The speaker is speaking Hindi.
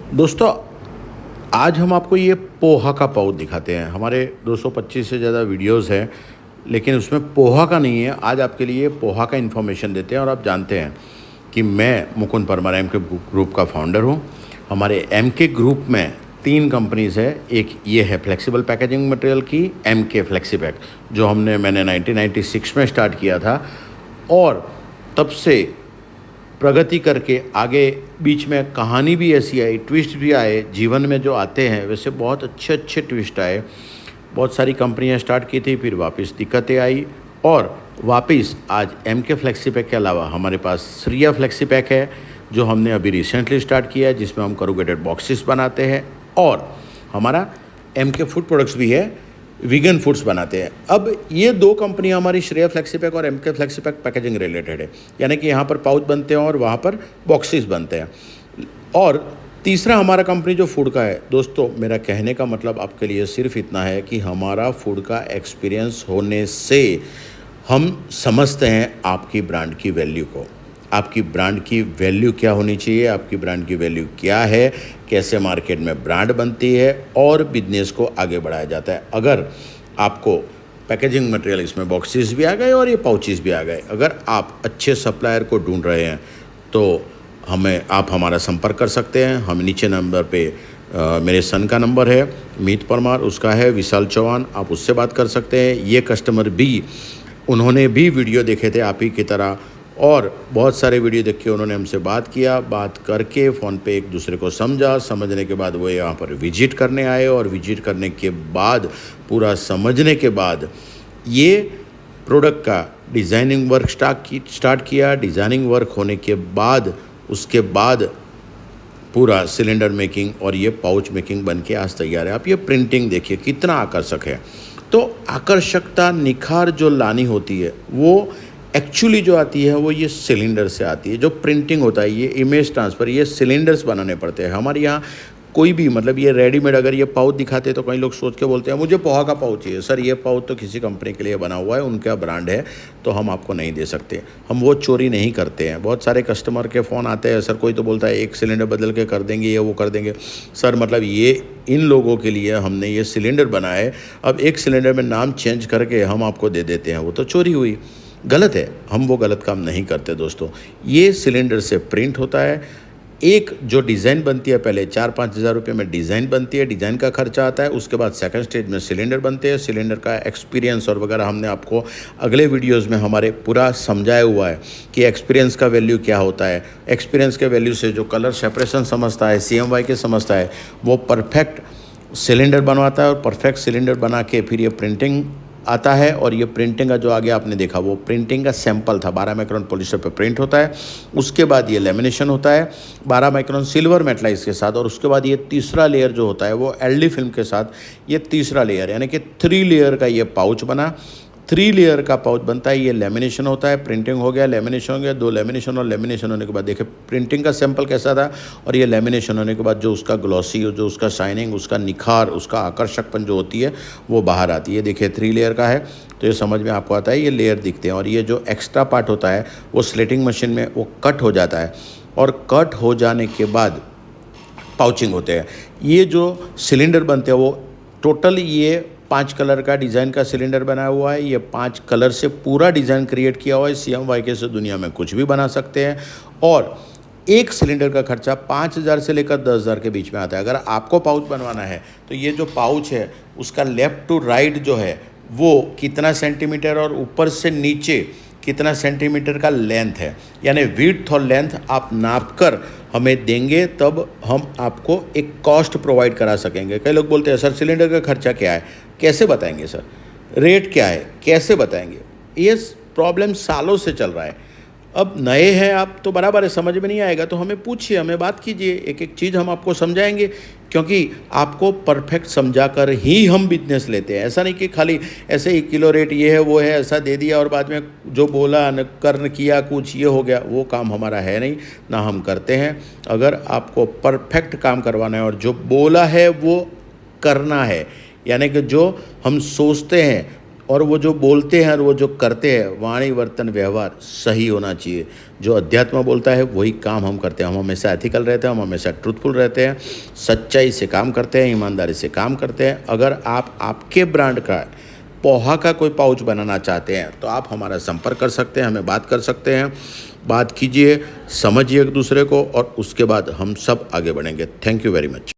दोस्तों, आज हम आपको ये पोहा का पाउच दिखाते हैं। हमारे 225 से ज़्यादा वीडियोस हैं, लेकिन उसमें पोहा का नहीं है। आज आपके लिए पोहा का इन्फॉर्मेशन देते हैं। और आप जानते हैं कि मैं मुकुंद परमार एमके ग्रुप का फाउंडर हूँ। हमारे एमके ग्रुप में 3 कंपनीज़ है। एक ये है फ्लेक्सिबल पैकेजिंग मटेरियल की एमके फ्लेक्सीपैक, जो मैंने 1996 में स्टार्ट किया था, और तब से प्रगति करके आगे बीच में कहानी भी ऐसी आई, ट्विस्ट भी आए जीवन में जो आते हैं, वैसे बहुत अच्छे अच्छे ट्विस्ट आए। बहुत सारी कंपनियां स्टार्ट की थी, फिर वापस दिक्कतें आई, और वापस आज एमके फ्लेक्सीपैक के अलावा हमारे पास श्रिया फ्लेक्सीपैक है, जो हमने अभी रिसेंटली स्टार्ट किया है, जिसमें हम करूगेटेड बॉक्सेस बनाते हैं। और हमारा एमके फूड प्रोडक्ट्स भी है, वीगन फूड्स बनाते हैं। अब ये 2 कंपनियां हमारी श्रेया फ्लेक्सीपैक और एमके फ्लेक्सीपैक पैकेजिंग रिलेटेड है, यानी कि यहाँ पर पाउच बनते हैं और वहाँ पर बॉक्सेस बनते हैं। और तीसरा हमारा कंपनी जो फूड का है। दोस्तों, मेरा कहने का मतलब आपके लिए सिर्फ इतना है कि हमारा फूड का एक्सपीरियंस होने से हम समझते हैं आपकी ब्रांड की वैल्यू को। आपकी ब्रांड की वैल्यू क्या होनी चाहिए, आपकी ब्रांड की वैल्यू क्या है, कैसे मार्केट में ब्रांड बनती है और बिजनेस को आगे बढ़ाया जाता है। अगर आपको पैकेजिंग मटेरियल, इसमें बॉक्सेस भी आ गए और ये पाउचेस भी आ गए, अगर आप अच्छे सप्लायर को ढूंढ रहे हैं तो आप हमारा संपर्क कर सकते हैं। हम नीचे नंबर पे मेरे सन का नंबर है, मीत परमार, उसका है विशाल चौहान, आप उससे बात कर सकते हैं। ये कस्टमर भी, उन्होंने भी वीडियो देखे थे आप ही की तरह, और बहुत सारे वीडियो देख के उन्होंने हमसे बात किया। बात करके फ़ोन पे एक दूसरे को समझा, समझने के बाद वो यहाँ पर विजिट करने आए, और विजिट करने के बाद, पूरा समझने के बाद, ये प्रोडक्ट का डिज़ाइनिंग वर्क स्टार्ट किया। डिज़ाइनिंग वर्क होने के बाद, उसके बाद पूरा सिलेंडर मेकिंग और ये पाउच मेकिंग बन के आज तैयार है। आप ये प्रिंटिंग देखिए कितना आकर्षक है। तो आकर्षकता, निखार जो लानी होती है, वो एक्चुअली जो आती है वो ये सिलेंडर से आती है। जो प्रिंटिंग होता है, ये इमेज ट्रांसफ़र, ये सिलेंडर्स बनाने पड़ते हैं। हमारे यहाँ कोई भी, मतलब ये रेडीमेड अगर ये पाउच दिखाते हैं तो कई लोग सोच के बोलते हैं मुझे पोहा का पाउच चाहिए। सर, ये पाउच तो किसी कंपनी के लिए बना हुआ है, उनका ब्रांड है, तो हम आपको नहीं दे सकते। हम वो चोरी नहीं करते हैं। बहुत सारे कस्टमर के फ़ोन आते हैं, सर कोई तो बोलता है 1 सिलेंडर बदल के कर देंगे, ये वो कर देंगे। सर, मतलब ये इन लोगों के लिए हमने ये सिलेंडर बनाया है, अब 1 सिलेंडर में नाम चेंज करके हम आपको दे देते हैं, वो तो चोरी हुई, गलत है। हम वो गलत काम नहीं करते दोस्तों। ये सिलेंडर से प्रिंट होता है। एक जो डिज़ाइन बनती है, पहले 4-5 हज़ार रुपये में डिज़ाइन बनती है, डिज़ाइन का खर्चा आता है। उसके बाद सेकंड स्टेज में सिलेंडर बनते हैं। सिलेंडर का एक्सपीरियंस और वगैरह हमने आपको अगले वीडियोस में हमारे पूरा समझाया हुआ है कि एक्सपीरियंस का वैल्यू क्या होता है। एक्सपीरियंस के वैल्यू से जो कलर सेपरेशन समझता है, CMY के समझता है, वो परफेक्ट सिलेंडर बनवाता है, और परफेक्ट सिलेंडर बना के फिर ये प्रिंटिंग आता है। और ये प्रिंटिंग का जो आगे आपने देखा, वो प्रिंटिंग का सैंपल था। 12 माइक्रोन पॉलिस्टर पे प्रिंट होता है। उसके बाद ये लेमिनेशन होता है 12 माइक्रोन सिल्वर मेटलाइज के साथ, और उसके बाद ये तीसरा लेयर जो होता है वो LD फिल्म के साथ, ये तीसरा लेयर, यानी कि 3 लेयर का ये पाउच बना। 3 लेयर का पाउच बनता है। ये लेमिनेशन होता है, प्रिंटिंग हो गया, लेमिनेशन हो गया, 2 लेमिनेशन, और लेमिनेशन होने के बाद देखिए प्रिंटिंग का सैंपल कैसा था, और ये लेमिनेशन होने के बाद जो उसका ग्लॉसी, जो उसका शाइनिंग, उसका निखार, उसका आकर्षकपन जो होती है, वो बाहर आती है। देखिए 3 लेयर का है, तो ये समझ में आपको आता है, ये लेयर दिखते हैं। और ये जो एक्स्ट्रा पार्ट होता है वो स्लेटिंग मशीन में वो कट हो जाता है, और कट हो जाने के बाद पाउचिंग होते हैं। ये जो सिलेंडर बनते हैं वो टोटल ये 5 कलर का डिज़ाइन का सिलेंडर बनाया हुआ है। ये 5 कलर से पूरा डिज़ाइन क्रिएट किया हुआ है। CMYK से दुनिया में कुछ भी बना सकते हैं। और एक सिलेंडर का खर्चा 5,000 से लेकर 10,000 के बीच में आता है। अगर आपको पाउच बनवाना है तो ये जो पाउच है उसका लेफ़्ट टू राइट जो है वो कितना सेंटीमीटर और ऊपर से नीचे कितना सेंटीमीटर का लेंथ है, यानी विड्थ और लेंथ आप नाप कर हमें देंगे, तब हम आपको एक कॉस्ट प्रोवाइड करा सकेंगे। कई लोग बोलते हैं सर सिलेंडर का खर्चा क्या है, कैसे बताएंगे सर, रेट क्या है, कैसे बताएंगे। ये प्रॉब्लम सालों से चल रहा है। अब नए हैं आप तो बराबर है, समझ में नहीं आएगा तो हमें पूछिए, हमें बात कीजिए, एक एक चीज़ हम आपको समझाएंगे, क्योंकि आपको परफेक्ट समझा कर ही हम बिजनेस लेते हैं। ऐसा नहीं कि खाली ऐसे ही किलो रेट ये है वो है ऐसा दे दिया और बाद में जो बोला न कर किया कुछ ये हो गया, वो काम हमारा है नहीं, ना हम करते हैं। अगर आपको परफेक्ट काम करवाना है और जो बोला है वो करना है, यानी कि जो हम सोचते हैं और वो जो बोलते हैं और वो जो करते हैं, वाणी वर्तन व्यवहार सही होना चाहिए। जो अध्यात्म बोलता है वही काम हम करते हैं। हम हमेशा एथिकल रहते हैं, हम हमेशा ट्रूथफुल रहते हैं, सच्चाई से काम करते हैं, ईमानदारी से काम करते हैं। अगर आप आपके ब्रांड का पोहा का कोई पाउच बनाना चाहते हैं तो आप हमारा संपर्क कर सकते हैं, हमें बात कर सकते हैं। बात कीजिए, समझिए एक दूसरे को, और उसके बाद हम सब आगे बढ़ेंगे। Thank you very much.